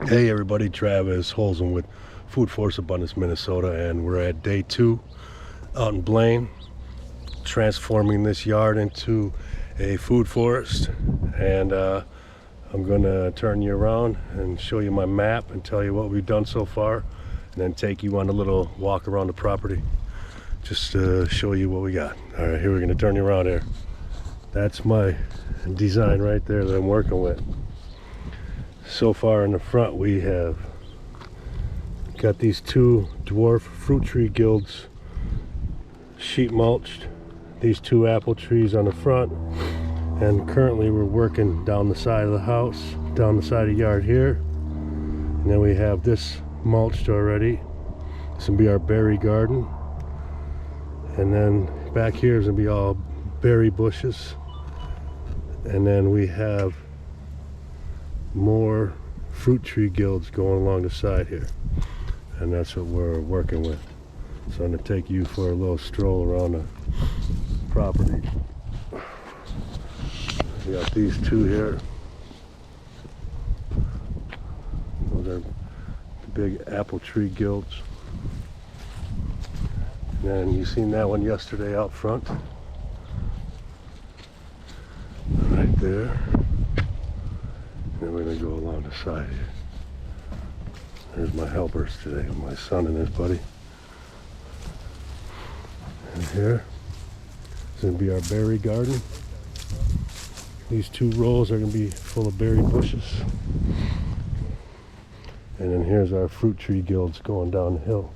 Hey everybody, Travis Holzem with Food Force Abundance, Minnesota, and we're at day 2 out in Blaine, transforming this yard into a food forest. And I'm gonna turn you around and show you my map and tell you what we've done so far, and then take you on a little walk around the property just to show you what we got. All right, here we're gonna turn you around here. That's my design right there that I'm working with. So far in the front we have got these 2 dwarf fruit tree guilds sheet mulched, these 2 apple trees on the front, and currently we're working down the side of the house, down the side of the yard here. And then we have this mulched already. This will be our berry garden, and then back here is gonna be all berry bushes, and then we have more fruit tree guilds going along the side here, and that's what we're working with. So I'm going to take you for a little stroll around the property. We got these 2 here. Those are the big apple tree guilds. And then you seen that one yesterday out front, right there. And we're going to go along the side here. There's my helpers today, my son and his buddy. And here is going to be our berry garden. These 2 rows are going to be full of berry bushes. And then here's our fruit tree guilds going down the hill.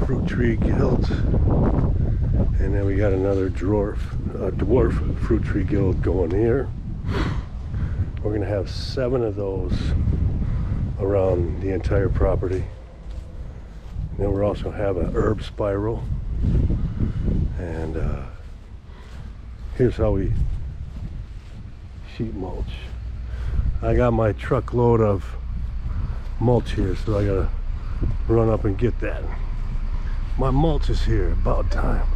Fruit tree guild, and then we got another dwarf fruit tree guild going here. We're gonna have 7 of those around the entire property. And then we're also gonna have an herb spiral, and here's how we sheet mulch. I got my truckload of mulch here, so I gotta run up and get that. My mulch is here, about time.